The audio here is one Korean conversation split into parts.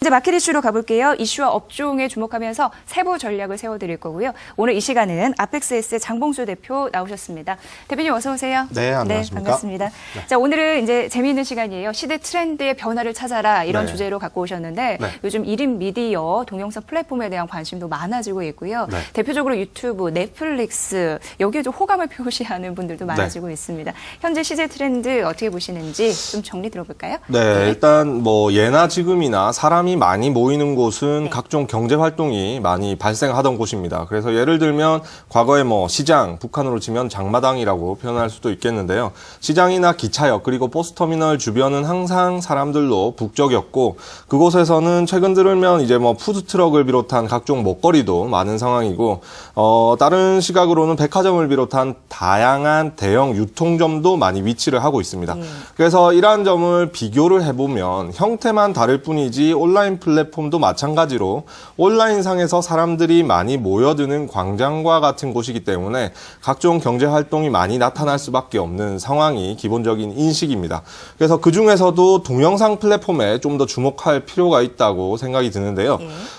이제 마켓 이슈로 가볼게요. 이슈와 업종에 주목하면서 세부 전략을 세워드릴 거고요. 오늘 이 시간은 아펙스에스의 장봉수 대표 나오셨습니다. 대표님 어서 오세요. 네, 안녕하십니까. 네, 반갑습니다. 네. 자, 오늘은 이제 재미있는 시간이에요. 시대 트렌드의 변화를 찾아라 이런 네. 주제로 갖고 오셨는데 네. 요즘 1인 미디어 동영상 플랫폼에 대한 관심도 많아지고 있고요. 네. 대표적으로 유튜브, 넷플릭스 여기에 좀 호감을 표시하는 분들도 많아지고 있습니다. 현재 시대 트렌드 어떻게 보시는지 좀 정리 들어볼까요? 네, 일단 뭐 예나 지금이나 사람이 많이 모이는 곳은 각종 경제 활동이 많이 발생하던 곳입니다. 그래서 예를 들면 과거에 뭐 시장, 북한으로 치면 장마당이라고 표현할 수도 있겠는데요. 시장이나 기차역 그리고 버스터미널 주변은 항상 사람들로 북적였고 그곳에서는 최근 들으면 이제 뭐 푸드트럭을 비롯한 각종 먹거리도 많은 상황이고 다른 시각으로는 백화점을 비롯한 다양한 대형 유통점도 많이 위치를 하고 있습니다. 그래서 이러한 점을 비교를 해보면 형태만 다를 뿐이지 온라인 플랫폼도 마찬가지로 온라인상에서 사람들이 많이 모여드는 광장과 같은 곳이기 때문에 각종 경제 활동이 많이 나타날 수밖에 없는 상황이 기본적인 인식입니다. 그래서 그중에서도 동영상 플랫폼에 좀 더 주목할 필요가 있다고 생각이 드는데요.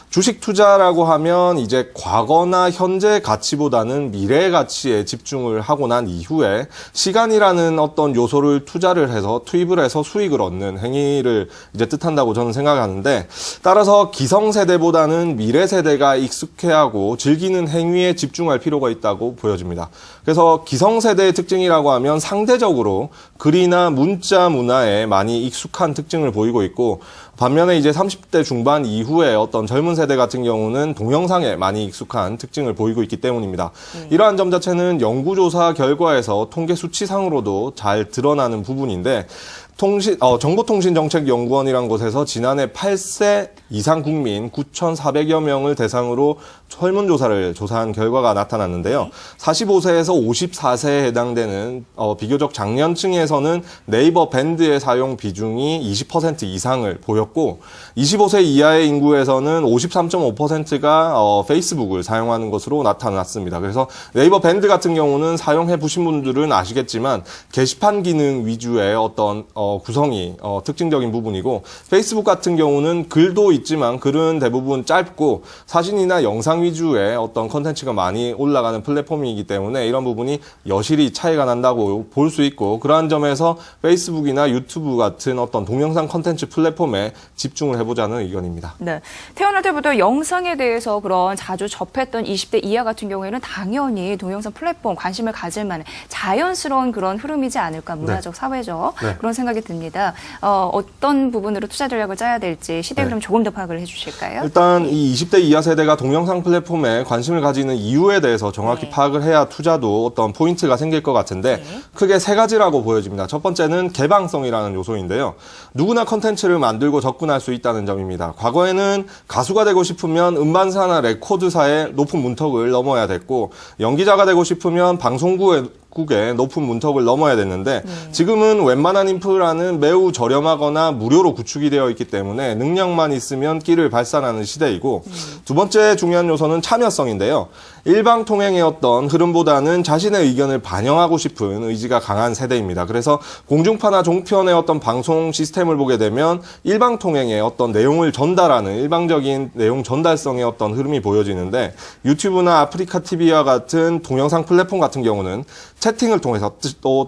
주식 투자라고 하면 이제 과거나 현재 가치보다는 미래의 가치에 집중을 하고 난 이후에 시간이라는 어떤 요소를 투자를 해서 투입을 해서 수익을 얻는 행위를 이제 뜻한다고 저는 생각하는데 따라서 기성세대보다는 미래세대가 익숙해하고 즐기는 행위에 집중할 필요가 있다고 보여집니다. 그래서 기성세대의 특징이라고 하면 상대적으로 글이나 문자 문화에 많이 익숙한 특징을 보이고 있고 반면에 이제 30대 중반 이후에 어떤 젊은 세대 같은 경우는 동영상에 많이 익숙한 특징을 보이고 있기 때문입니다. 이러한 점 자체는 연구조사 결과에서 통계 수치상으로도 잘 드러나는 부분인데 정보통신정책연구원이라는 곳에서 지난해 8세 이상 국민 9,400여 명을 대상으로 설문조사를 조사한 결과가 나타났는데요. 45세에서 54세에 해당되는 비교적 장년층에서는 네이버 밴드의 사용 비중이 20% 이상을 보였고 25세 이하의 인구에서는 53.5%가 페이스북을 사용하는 것으로 나타났습니다. 그래서 네이버 밴드 같은 경우는 사용해 보신 분들은 아시겠지만 게시판 기능 위주의 어떤 구성이 특징적인 부분이고 페이스북 같은 경우는 글도 있지만 글은 대부분 짧고 사진이나 영상 위주의 어떤 컨텐츠가 많이 올라가는 플랫폼이기 때문에 이런 부분이 여실히 차이가 난다고 볼 수 있고 그러한 점에서 페이스북이나 유튜브 같은 어떤 동영상 컨텐츠 플랫폼에 집중을 해보자는 의견입니다. 네, 태어날 때부터 영상에 대해서 그런 자주 접했던 20대 이하 같은 경우에는 당연히 동영상 플랫폼 관심을 가질 만한 자연스러운 그런 흐름이지 않을까 문화적, 사회적 그런 생각이 듭니다. 어떤 부분으로 투자 전략을 짜야 될지 시대 흐름 조금 더 파악을 해주실까요? 일단 이 20대 이하 세대가 동영상 플랫폼에 관심을 가지는 이유에 대해서 정확히 파악을 해야 투자도 어떤 포인트가 생길 것 같은데 크게 세 가지라고 보여집니다. 첫 번째는 개방성이라는 요소인데요. 누구나 컨텐츠를 만들고 접근할 수 있다는 점입니다. 과거에는 가수가 되고 싶으면 음반사나 레코드사의 높은 문턱을 넘어야 됐고 연기자가 되고 싶으면 방송국의 높은 문턱을 넘어야 됐는데 지금은 웬만한 인프라는 매우 저렴하거나 무료로 구축이 되어 있기 때문에 능력만 있으면 끼를 발산하는 시대이고 두 번째 중요한 요소는 참여성인데요. 일방통행의 어떤 흐름보다는 자신의 의견을 반영하고 싶은 의지가 강한 세대입니다. 그래서 공중파나 종편의 어떤 방송 시스템을 보게 되면 일방통행의 어떤 내용을 전달하는 일방적인 내용 전달성의 어떤 흐름이 보여지는데 유튜브나 아프리카 TV와 같은 동영상 플랫폼 같은 경우는 채팅을 통해서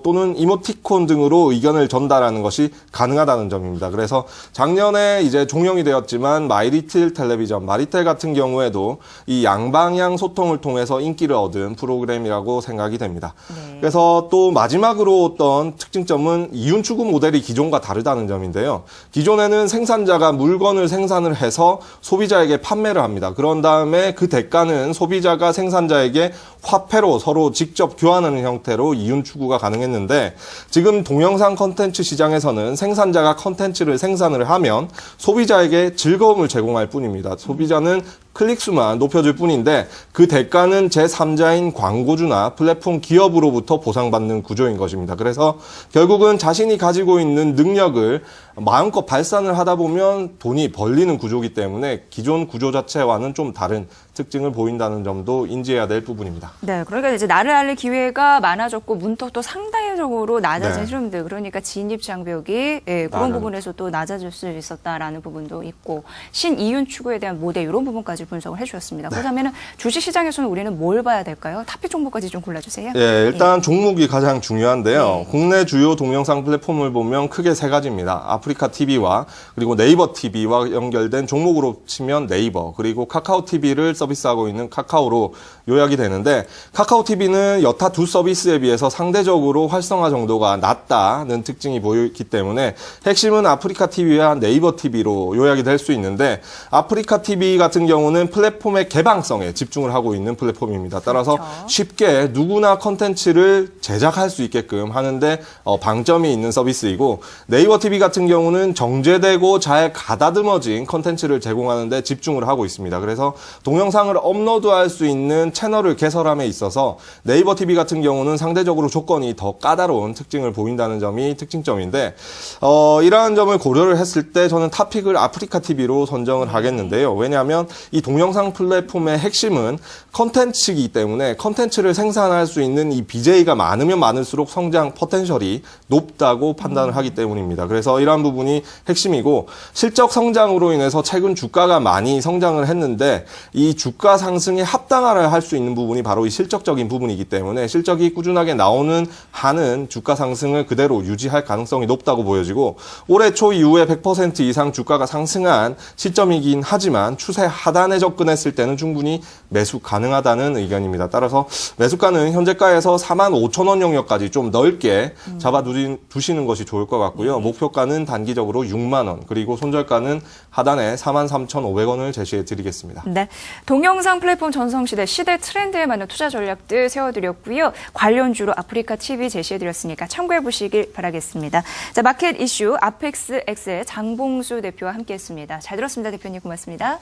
또는 이모티콘 등으로 의견을 전달하는 것이 가능하다는 점입니다. 그래서 작년에 이제 종영이 되었지만 마이리틀 텔레비전, 마리텔 같은 경우에도 이 양방향 소통을 통해서 인기를 얻은 프로그램이라고 생각이 됩니다. 그래서 또 마지막으로 어떤 특징점은 이윤 추구 모델이 기존과 다르다는 점인데요. 기존에는 생산자가 물건을 생산을 해서 소비자에게 판매를 합니다. 그런 다음에 그 대가는 소비자가 생산자에게 화폐로 서로 직접 교환하는 형태로 이윤 추구가 가능했는데 지금 동영상 컨텐츠 시장에서는 생산자가 컨텐츠를 생산을 하면 소비자에게 즐거움을 제공할 뿐입니다. 소비자는 클릭수만 높여줄 뿐인데 그 대가는 제3자인 광고주나 플랫폼 기업으로부터 보상받는 구조인 것입니다. 그래서 결국은 자신이 가지고 있는 능력을 마음껏 발산을 하다 보면 돈이 벌리는 구조이기 때문에 기존 구조 자체와는 좀 다른 특징을 보인다는 점도 인지해야 될 부분입니다. 네, 그러니까 이제 나를 알릴 기회가 많아졌고 문턱도 상대적으로 낮아진 네. 흐름들, 그러니까 진입 장벽이 그런 부분에서 또 낮아질 수 있었다라는 부분도 있고 신이윤 추구에 대한 모델 이런 부분까지 분석을 해주셨습니다. 그렇다면 주식시장에서는 우리는 뭘 봐야 될까요? 탑픽 종목까지 좀 골라주세요. 예, 일단 종목이 가장 중요한데요. 국내 주요 동영상 플랫폼을 보면 크게 세 가지입니다. 아프리카 TV와 그리고 네이버 TV와 연결된 종목으로 치면 네이버, 그리고 카카오 TV를 서비스하고 있는 카카오로 요약이 되는데, 카카오 TV는 여타 두 서비스에 비해서 상대적으로 활성화 정도가 낮다는 특징이 보이기 때문에 핵심은 아프리카 TV와 네이버 TV로 요약이 될 수 있는데, 아프리카 TV 같은 경우는 플랫폼의 개방성에 집중을 하고 있는 플랫폼입니다. 따라서 쉽게 누구나 컨텐츠를 제작할 수 있게끔 하는데 방점이 있는 서비스이고, 네이버 TV 같은 경우는 정제되고 잘 가다듬어진 컨텐츠를 제공하는데 집중을 하고 있습니다. 그래서 동영상을 업로드할 수 있는 채널을 개설함에 있어서 네이버 TV 같은 경우는 상대적으로 조건이 더 까다로운 특징을 보인다는 점이 특징점인데, 이러한 점을 고려를 했을 때 저는 탑픽을 아프리카 TV로 선정을 하겠는데요. 왜냐하면 이 동영상 플랫폼의 핵심은 컨텐츠이기 때문에 컨텐츠를 생산할 수 있는 이 BJ가 많으면 많을수록 성장 포텐셜이 높다고 판단을 하기 때문입니다. 그래서 이러한 부분이 핵심이고, 실적 성장으로 인해서 최근 주가가 많이 성장을 했는데 이 주가 상승에 합당화를 할 수 있는 부분이 바로 이 실적적인 부분이기 때문에 실적이 꾸준하게 나오는 한은 주가 상승을 그대로 유지할 가능성이 높다고 보여지고, 올해 초 이후에 100% 이상 주가가 상승한 시점이긴 하지만 추세 하단에 접근했을 때는 충분히 매수 가능하다는 의견입니다. 따라서 매수가는 현재가에서 45,000원 영역까지 좀 넓게 잡아두시는 것이 좋을 것 같고요. 목표가는 단기적으로 6만 원, 그리고 손절가는 하단에 43,500원을 제시해 드리겠습니다. 네, 동영상 플랫폼 전성시대, 시대 트렌드에 맞는 투자 전략들 세워드렸고요. 관련주로 아프리카 TV 제시해드렸으니까 참고해 보시길 바라겠습니다. 자, 마켓 이슈 아펙스X의 장봉수 대표와 함께했습니다. 잘 들었습니다. 대표님 고맙습니다.